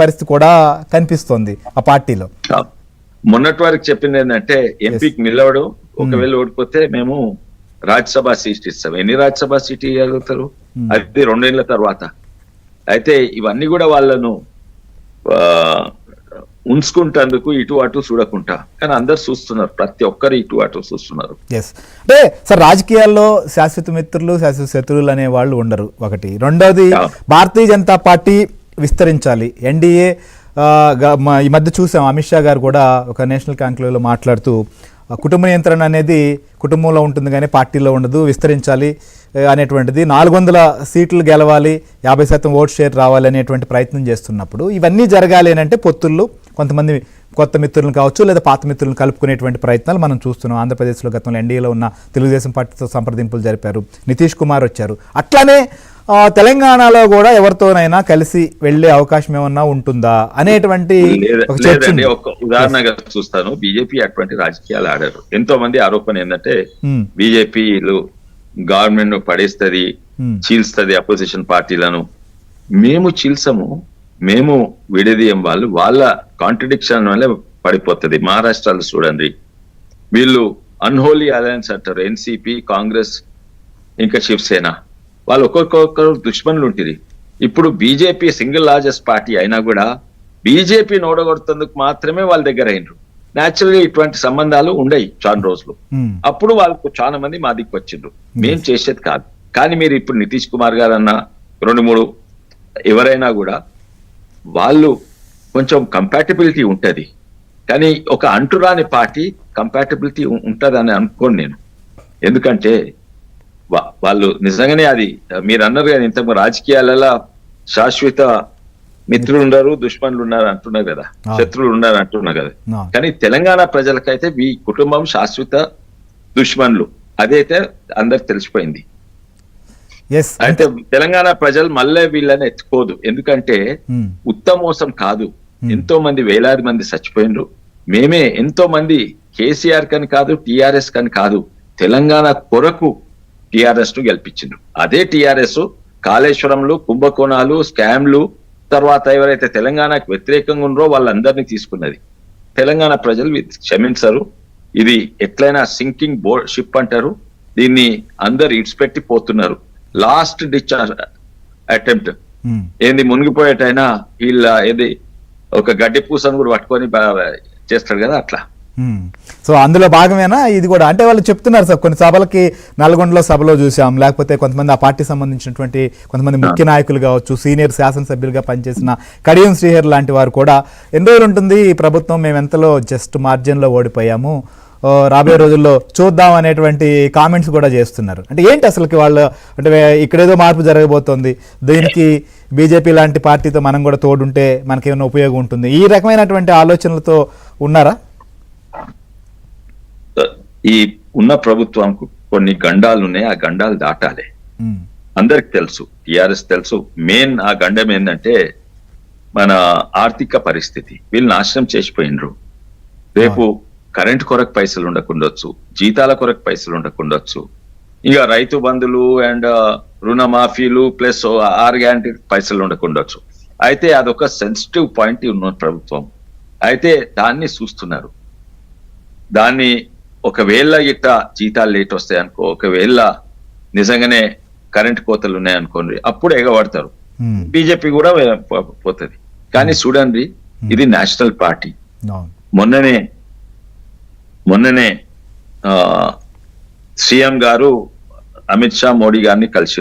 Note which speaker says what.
Speaker 1: పరిస్థితి కూడా కనిపిస్తోంది ఆ పార్టీలో.
Speaker 2: మొన్నటి వరకు చెప్పింది ఏంటంటే ఎంపీకి నిలవడం, ఒకవేళ ఓడిపోతే మేము రాజ్యసభ సీట్ ఇస్తాం. ఎన్ని రాజ్యసభ సీట్ ఇవ్వగలుగుతారు? అది 2 ఏళ్ల తర్వాత. అయితే ఇవన్నీ కూడా వాళ్ళను ఉంచుకుంటేందుకు ఇటు అటు చూడకుండా, కానీ అందరు చూస్తున్నారు, ప్రతి ఒక్కరు ఇటు అటు చూస్తున్నారు.
Speaker 1: అంటే సార్, రాజకీయాల్లో శాశ్వత మిత్రులు శాశ్వత శత్రువులు అనే వాళ్ళు ఉండరు, ఒకటి. రెండోది, భారతీయ జనతా పార్టీ విస్తరించాలి. ఎన్డీఏ ఈ మధ్య చూసాం, అమిత్ షా గారు కూడా ఒక నేషనల్ కాంక్లేవ్లో మాట్లాడుతూ కుటుంబ నియంత్రణ అనేది కుటుంబంలో ఉంటుంది కానీ పార్టీలో ఉండదు, విస్తరించాలి అనేటువంటిది, 400 సీట్లు గెలవాలి, 50% ఓట్ షేర్ రావాలి అనేటువంటి ప్రయత్నం చేస్తున్నప్పుడు ఇవన్నీ జరగాలి అని అంటే పొత్తుళ్ళు, కొంతమంది కొత్త మిత్రులను కావచ్చు లేదా పాత మిత్రులను కలుపుకునేటువంటి ప్రయత్నాలు మనం చూస్తున్నాం. ఆంధ్రప్రదేశ్లో గతంలో ఎన్డీఏలో ఉన్న తెలుగుదేశం పార్టీతో సంప్రదింపులు జరిపారు, నితీష్ కుమార్ వచ్చారు. అట్లానే తెలంగాణలో కూడా ఎవరితోనైనా కలిసి వెళ్లే అవకాశం ఏమన్నా ఉంటుందా అనేటువంటి
Speaker 2: ఒక ఉదాహరణగా చూస్తాను. బీజేపీ అటువంటి రాజకీయాలు ఆడారు. ఎంతో మంది ఆరోపణ ఏంటంటే బీజేపీలు గవర్నమెంట్ ను పడేస్తుంది, చీల్స్తుంది అపోజిషన్ పార్టీలను. మేము చీల్సము, మేము విడదీయం. వాళ్ళ కాంట్రడిక్షన్ వల్ల పడిపోతుంది. మహారాష్ట్రలో చూడండి, వీళ్ళు అన్హోలీ అలయన్స్ అంటారు, ఎన్సీపీ, కాంగ్రెస్, ఇంకా శివసేన. వాళ్ళు ఒక్కొక్కరు దుష్మనులు ఉంటుంది. ఇప్పుడు బీజేపీ సింగిల్ లార్జెస్ట్ పార్టీ అయినా కూడా బీజేపీ ఓడగొడుతందుకు మాత్రమే వాళ్ళ దగ్గర అయినరు. న్యాచురల్గా ఇటువంటి సంబంధాలు ఉండయి చాలా రోజులు. అప్పుడు వాళ్ళకు చాలా మంది మా దిక్కు వచ్చిండ్రు. మేం చేసేది కాదు. కానీ మీరు ఇప్పుడు నితీష్ కుమార్ గారు అన్న 2-3 ఎవరైనా కూడా వాళ్ళు కొంచెం కంపాటబిలిటీ ఉంటది, కానీ ఒక అంటురాని పార్టీ కంపాటబిలిటీ ఉంటదని అనుకోను నేను. ఎందుకంటే వాళ్ళు నిజంగానే అది మీరు అన్నారు కదా, ఇంతకు రాజకీయాలలో శాశ్వత మిత్రులు ఉన్నారు, దుష్మనులు ఉన్నారు అంటున్నారు కదా, శత్రువులు ఉన్నారు అంటున్నారు కదా. కానీ తెలంగాణ ప్రజలకైతే మీ కుటుంబం శాశ్వత దుష్మనులు, అదైతే అందరికి తెలిసిపోయింది. అయితే తెలంగాణ ప్రజలు మళ్ళీ వీళ్ళని ఎత్తుకోదు. ఎందుకంటే ఉత్తమోసం కాదు, ఎంతో మంది వేలాది మంది చచ్చిపోయినరు. మేమే ఎంతో మంది కేసీఆర్ కని కాదు, టిఆర్ఎస్ కని కాదు, తెలంగాణ కొరకు టిఆర్ఎస్ ను గెలిపించిండ్రు. అదే టిఆర్ఎస్ కాళేశ్వరంలు, కుంభకోణాలు, స్కామ్లు, తర్వాత ఎవరైతే తెలంగాణకు వ్యతిరేకంగా ఉన్నారో వాళ్ళందరినీ తీసుకున్నది. తెలంగాణ ప్రజలు క్షమించరు. ఇది ఎట్లయినా సింకింగ్ బోర్డ్ షిప్ అంటారు, దీన్ని అందరు ఇడ్చిపెట్టి పోతున్నారు. లాస్ట్ డిశ్చార్జ్ అటెంప్ట్ ఏంది, మునిగిపోయేటైనా వీళ్ళ ఏది ఒక గడ్డి పూసను కూడా పట్టుకొని చేస్తాడు కదా, అట్లా.
Speaker 1: సో అందులో భాగమేనా ఇది కూడా? అంటే వాళ్ళు చెప్తున్నారు సార్, కొన్ని సభలకి నల్గొండలో సభలో చూసాం, లేకపోతే కొంతమంది ఆ పార్టీ సంబంధించినటువంటి కొంతమంది ముఖ్య నాయకులు కావచ్చు, సీనియర్ శాసనసభ్యులుగా పనిచేసిన కడియం శ్రీహర్ లాంటి వారు కూడా, ఎన్ని రోజులు ఉంటుంది ఈ ప్రభుత్వం, మేము ఎంతలో జస్ట్ మార్జిన్లో ఓడిపోయాము, రాబోయే రోజుల్లో చూద్దాం అనేటువంటి కామెంట్స్ కూడా చేస్తున్నారు. అంటే ఏంటి అసలుకి వాళ్ళు, అంటే ఇక్కడేదో మార్పు జరగబోతోంది, దీనికి బీజేపీ లాంటి పార్టీతో మనం కూడా తోడుంటే మనకేమైనా ఉపయోగం ఉంటుంది, ఈ రకమైనటువంటి ఆలోచనలతో ఉన్నారా?
Speaker 2: ఈ ఉన్న ప్రభుత్వంకు కొన్ని గండాలు ఉన్నాయి, ఆ గండాలు దాటాలి. అందరికి తెలుసు, టిఆర్ఎస్ తెలుసు. మెయిన్ ఆ గండం ఏంటంటే మన ఆర్థిక పరిస్థితి. వీళ్ళు నాశనం చేసిపోయినరు. రేపు కరెంట్ కొరకు పైసలు ఉండకుండొచ్చు, జీతాల కొరకు పైసలు ఉండకుండొచ్చు, ఇక రైతు బంధులు అండ్ రుణమాఫీలు ప్లస్ 6 గ్యారంటీ పైసలు ఉండకుండొచ్చు. అయితే అదొక సెన్సిటివ్ పాయింట్ ఉన్న ప్రభుత్వం. అయితే దాన్ని చూస్తున్నారు. దాన్ని ఒకవేళ ఇట్లా జీతాలు లేట్ వస్తాయి అనుకో, ఒకవేళ నిజంగానే కరెంట్ కోతలు ఉన్నాయనుకోండి, అప్పుడు ఎగబడతారు. బీజేపీ కూడా పోతుంది. కానీ చూడండి, ఇది నేషనల్ పార్టీ. మొన్ననే సీఎం గారు అమిత్ షా, మోడీ గారిని కలిసి